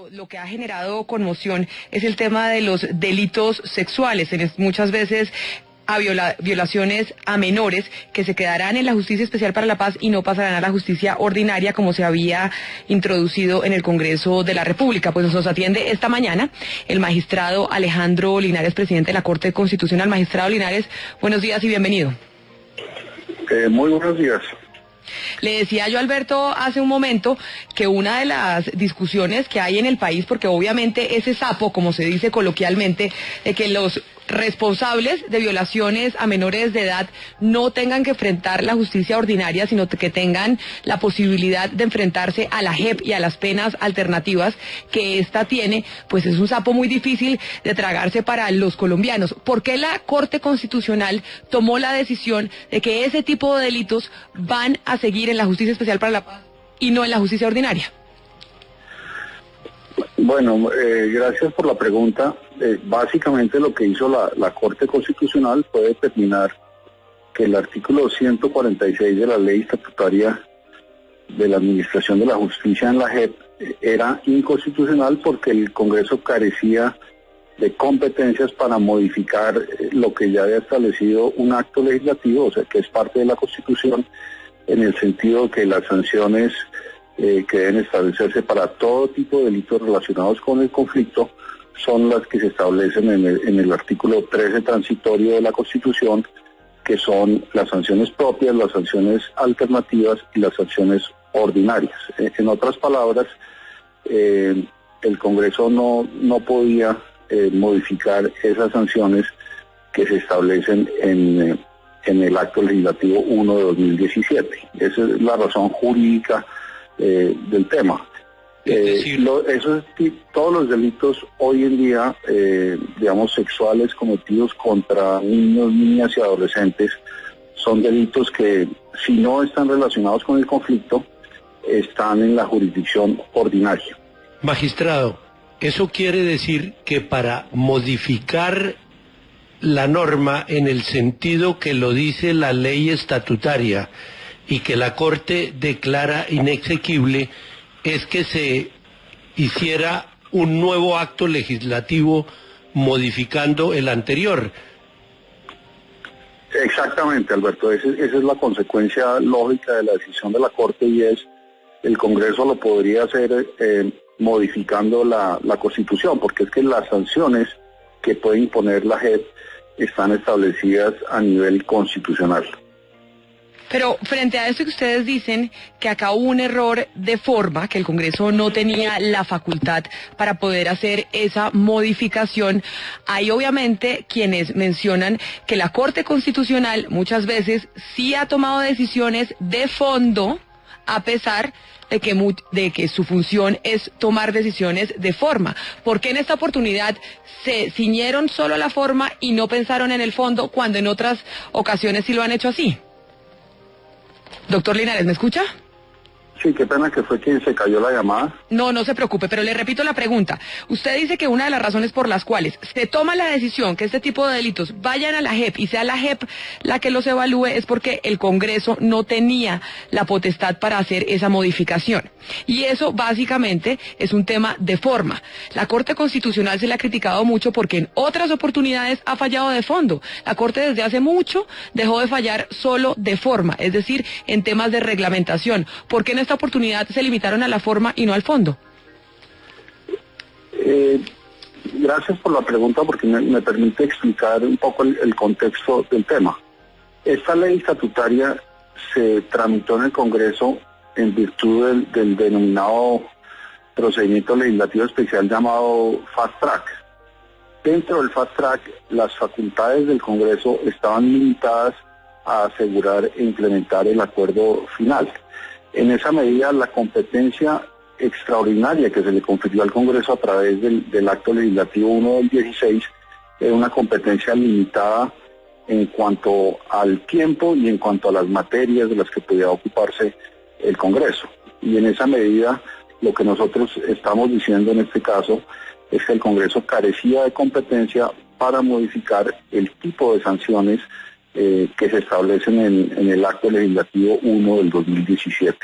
Lo que ha generado conmoción es el tema de los delitos sexuales, muchas veces a violaciones a menores que se quedarán en la Justicia Especial para la Paz y no pasarán a la justicia ordinaria como se había introducido en el Congreso de la República. Pues nos atiende esta mañana el magistrado Alejandro Linares, presidente de la Corte Constitucional. Magistrado Linares, buenos días y bienvenido. Muy buenos días. Le decía yo, Alberto, hace un momento que una de las discusiones que hay en el país, porque obviamente ese sapo, como se dice coloquialmente, de que los responsables de violaciones a menores de edad no tengan que enfrentar la justicia ordinaria, sino que tengan la posibilidad de enfrentarse a la JEP y a las penas alternativas que ésta tiene, pues es un sapo muy difícil de tragarse para los colombianos. ¿Por qué la Corte Constitucional tomó la decisión de que ese tipo de delitos van a seguir en la Justicia Especial para la Paz y no en la justicia ordinaria? Bueno, gracias por la pregunta. Básicamente lo que hizo la Corte Constitucional fue determinar que el artículo 146 de la Ley Estatutaria de la Administración de la Justicia en la JEP era inconstitucional porque el Congreso carecía de competencias para modificar lo que ya había establecido un acto legislativo, o sea, que es parte de la Constitución, en el sentido que las sanciones que deben establecerse para todo tipo de delitos relacionados con el conflicto son las que se establecen en el artículo 13 transitorio de la Constitución, que son las sanciones propias, las sanciones alternativas y las sanciones ordinarias. En otras palabras, el Congreso no podía modificar esas sanciones que se establecen en el acto legislativo 1 de 2017. Esa es la razón jurídica del tema. Todos los delitos hoy en día, digamos, sexuales cometidos contra niños, niñas y adolescentes, son delitos que, si no están relacionados con el conflicto, están en la jurisdicción ordinaria. Magistrado, ¿eso quiere decir que para modificar la norma en el sentido que lo dice la ley estatutaria y que la Corte declara inexequible, es que se hiciera un nuevo acto legislativo modificando el anterior? Exactamente, Alberto, esa es la consecuencia lógica de la decisión de la Corte, y es el Congreso lo podría hacer modificando la Constitución, porque es que las sanciones que puede imponer la JEP están establecidas a nivel constitucional. Pero frente a esto que ustedes dicen que acá hubo un error de forma, que el Congreso no tenía la facultad para poder hacer esa modificación, hay obviamente quienes mencionan que la Corte Constitucional muchas veces sí ha tomado decisiones de fondo, a pesar de que su función es tomar decisiones de forma. ¿Por qué en esta oportunidad se ciñeron solo a la forma y no pensaron en el fondo, cuando en otras ocasiones sí lo han hecho así? Doctor Linares, ¿me escucha? Sí, qué pena que fue quien se cayó la llamada. No se preocupe, pero le repito la pregunta. Usted dice que una de las razones por las cuales se toma la decisión que este tipo de delitos vayan a la JEP y sea la JEP la que los evalúe es porque el Congreso no tenía la potestad para hacer esa modificación. Y eso básicamente es un tema de forma. La Corte Constitucional se le ha criticado mucho porque en otras oportunidades ha fallado de fondo. La Corte desde hace mucho dejó de fallar solo de forma, es decir, en temas de reglamentación. ¿Por qué en esta oportunidad se limitaron a la forma y no al fondo? Gracias por la pregunta, porque me permite explicar un poco el contexto del tema. Esta ley estatutaria se tramitó en el Congreso en virtud del denominado procedimiento legislativo especial llamado Fast Track. Dentro del Fast Track, las facultades del Congreso estaban limitadas a asegurar e implementar el acuerdo final. En esa medida, la competencia extraordinaria que se le confirió al Congreso a través del acto legislativo 1 del 16 es una competencia limitada en cuanto al tiempo y en cuanto a las materias de las que podía ocuparse el Congreso. Y en esa medida, lo que nosotros estamos diciendo en este caso es que el Congreso carecía de competencia para modificar el tipo de sanciones que se establecen en el acto legislativo 1 del 2017.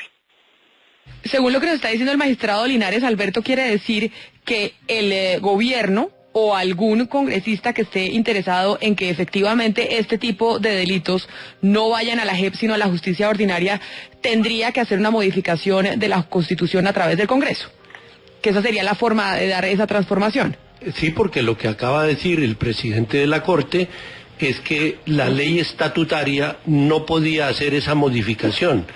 Según lo que nos está diciendo el magistrado Linares, Alberto, quiere decir que el gobierno o algún congresista que esté interesado en que efectivamente este tipo de delitos no vayan a la JEP sino a la justicia ordinaria, tendría que hacer una modificación de la Constitución a través del Congreso, que esa sería la forma de dar esa transformación. Sí, porque lo que acaba de decir el presidente de la Corte es que la ley estatutaria no podía hacer esa modificación.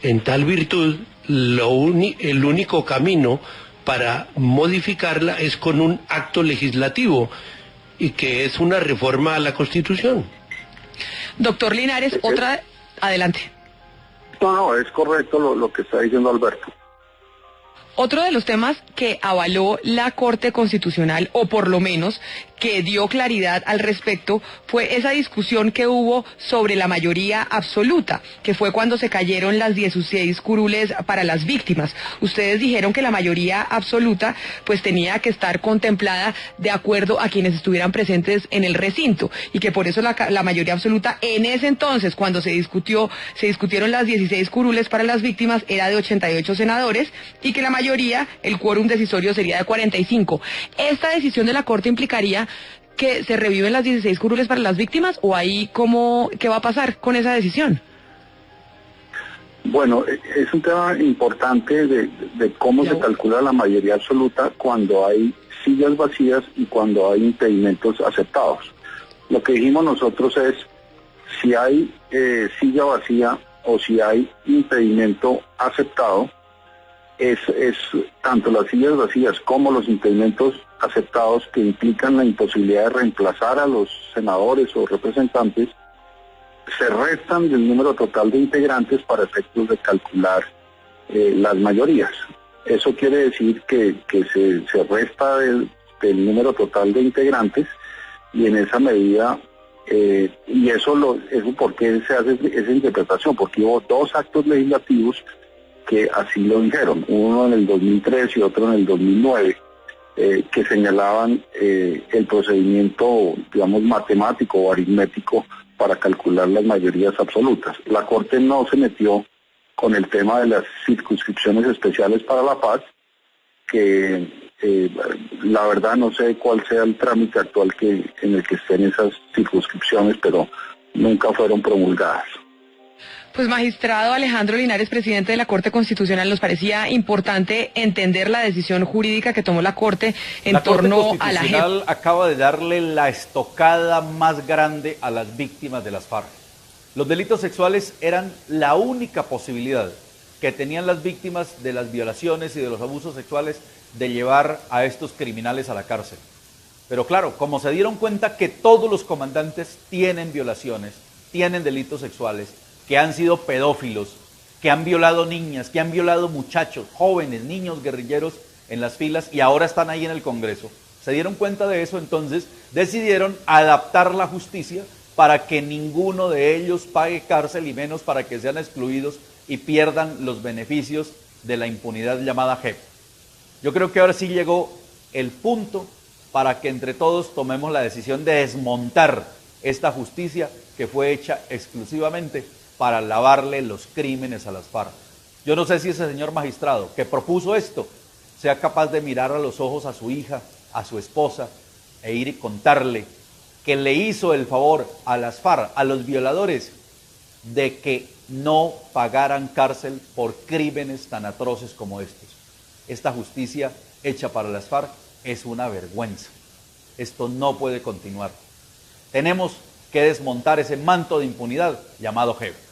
En tal virtud, el único camino para modificarla es con un acto legislativo, y que es una reforma a la Constitución. Doctor Linares, adelante. No, es correcto lo que está diciendo Alberto. Otro de los temas que avaló la Corte Constitucional, o por lo menos que dio claridad al respecto, fue esa discusión que hubo sobre la mayoría absoluta, que fue cuando se cayeron las 16 curules para las víctimas. Ustedes dijeron que la mayoría absoluta pues tenía que estar contemplada de acuerdo a quienes estuvieran presentes en el recinto, y que por eso la mayoría absoluta en ese entonces, cuando se discutieron las 16 curules para las víctimas, era de 88 senadores, y que la mayoría, el quórum decisorio sería de 45. ¿Esta decisión de la Corte implicaría que se reviven las 16 curules para las víctimas, o ahí qué va a pasar con esa decisión? Bueno, es un tema importante de cómo se calcula la mayoría absoluta cuando hay sillas vacías y cuando hay impedimentos aceptados. Lo que dijimos nosotros es, si hay silla vacía o si hay impedimento aceptado, es tanto las sillas vacías como los impedimentos aceptados que implican la imposibilidad de reemplazar a los senadores o representantes, se restan del número total de integrantes para efectos de calcular las mayorías. Eso quiere decir que se resta del número total de integrantes, y en esa medida, y eso ¿por qué se hace esa interpretación? Porque hubo dos actos legislativos que así lo dijeron, uno en el 2003 y otro en el 2009, que señalaban el procedimiento, digamos, matemático o aritmético para calcular las mayorías absolutas. La Corte no se metió con el tema de las circunscripciones especiales para la paz, que la verdad no sé cuál sea el trámite actual en el que estén esas circunscripciones, pero nunca fueron promulgadas. Pues magistrado Alejandro Linares, presidente de la Corte Constitucional, nos parecía importante entender la decisión jurídica que tomó la Corte en torno a la JEP. La Corte Constitucional acaba de darle la estocada más grande a las víctimas de las FARC. Los delitos sexuales eran la única posibilidad que tenían las víctimas de las violaciones y de los abusos sexuales de llevar a estos criminales a la cárcel. Pero claro, como se dieron cuenta que todos los comandantes tienen violaciones, tienen delitos sexuales, que han sido pedófilos, que han violado niñas, que han violado muchachos, jóvenes, niños guerrilleros en las filas, y ahora están ahí en el Congreso. Se dieron cuenta de eso, entonces decidieron adaptar la justicia para que ninguno de ellos pague cárcel, y menos para que sean excluidos y pierdan los beneficios de la impunidad llamada JEP. Yo creo que ahora sí llegó el punto para que entre todos tomemos la decisión de desmontar esta justicia que fue hecha exclusivamente para lavarle los crímenes a las FARC. Yo no sé si ese señor magistrado que propuso esto sea capaz de mirar a los ojos a su hija, a su esposa, e ir y contarle que le hizo el favor a las FARC, a los violadores, de que no pagaran cárcel por crímenes tan atroces como estos. Esta justicia hecha para las FARC es una vergüenza. Esto no puede continuar. Tenemos que desmontar ese manto de impunidad llamado JEP.